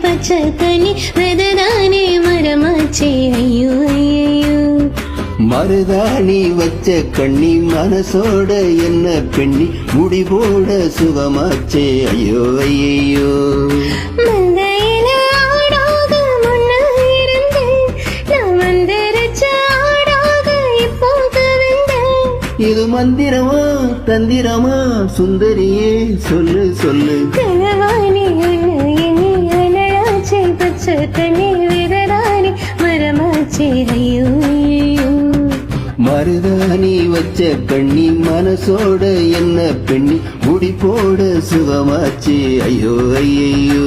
பச்சை தண்ணி வெததானே மரமாச்சே ஐயோ ஐயோ. மருதாணி வச்ச கண்ணி மனசோட என்ன பெண்ணி முடிவோட சுகமாச்சே ஐயோ ஐயோ. மந்தையில ஆடாக முன்ன இருந்து நான் வந்திருச்ச ஆடாக இப்போ கவிழ்ந்தேன். இது மந்திரமா தந்திரமா சுந்தரியே சொல்லு சொல்லு. கனவாணி ஒண்ணு எண்ணி அனலாச்சே பச்சை தண்ணி வெததானே மரமாச்சே ஐயோ ஐயோ. மருதாணி வச்ச கண்ணி மனசோட என்ன பெண்ணி முடி போட சுகமாச்சு ஐயோ ஐயோ.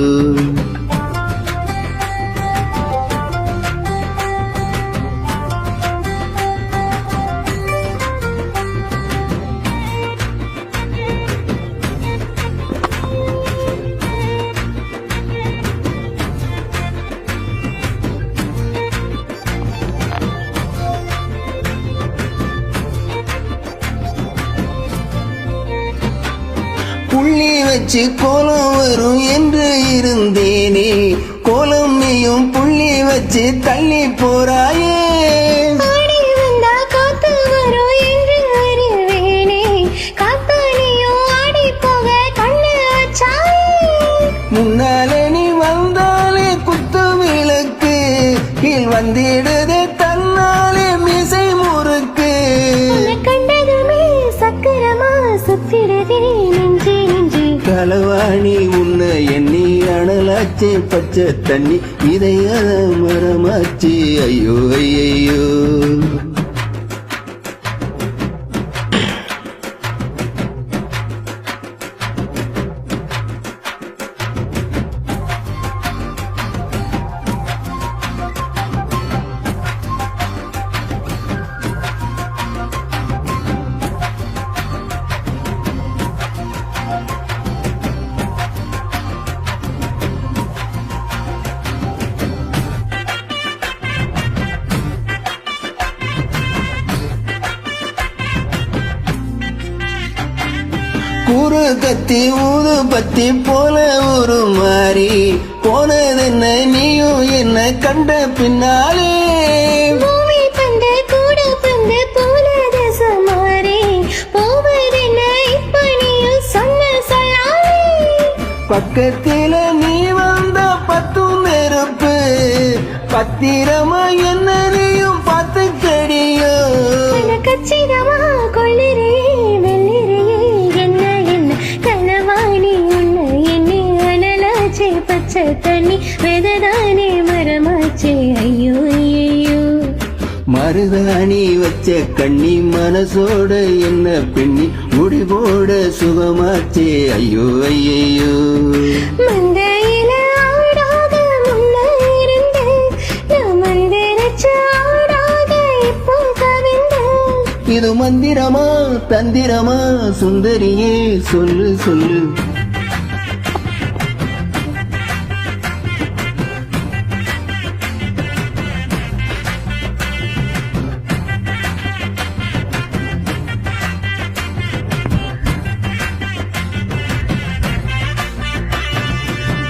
புள்ளி வச்சு கோலம் வரும் என்று இருந்தேனே, கோலம் நீயும் புள்ளி வச்சு தள்ளி போறாயே. ஆடி வந்தா காத்து வரும் என்று அறிவேனே, காத்தாலையும் ஆடி போக கண்ணு வச்சாயே. முன்னாலே நீ வந்தாலே குத்து விளக்கு, கீழ் வந்திடுதே தன்னாலே மிசை முறுக்கு. கண்டதுமே சக்கரமா சுத்திடுதே நெஞ்சு நெஞ்சு. களவாணி உன்னை எண்ணி அனலாச்சே பச்சை தண்ணி இதைய மரமாச்சு ஐயோ ஐயோ. குறு கத்தி ஊது பத்தி போல ஒரு மாறி போனதென்ன நீயும் என்ன கண்ட பின்னாலே. பூமி பந்து கூட பந்து போல தசமாறி போவதென்ன இப்ப நீயும் சொன்ன சொல்லாலே. பக்கத்தில நீ வந்த பத்தும் நெருப்பு, பத்திரமா என்ன நீயும் பார்த்து கடியோ. கச்சிதமா கொள்ளிரையே வெள்ளிரையே என்ன என்ன கனவாணி உன்னை எண்ணி அனலாச்சே பச்சை தண்ணி வெததானே மரமாச்சே ஐயோ ஐயோ. மருதாணி வச்ச கண்ணி மனசோட என்ன பெண்ணி முடிவோட சுகமாச்சே ஐயோ ஐயோ. மந்தையில ஆடாக முன்ன இருந்து நான் வந்திருச்ச ஆடாக இப்போ கவிழ்ந்தேன். இது மந்திரமா தந்திரமா சுந்தரியே சொல்லு சொல்லு.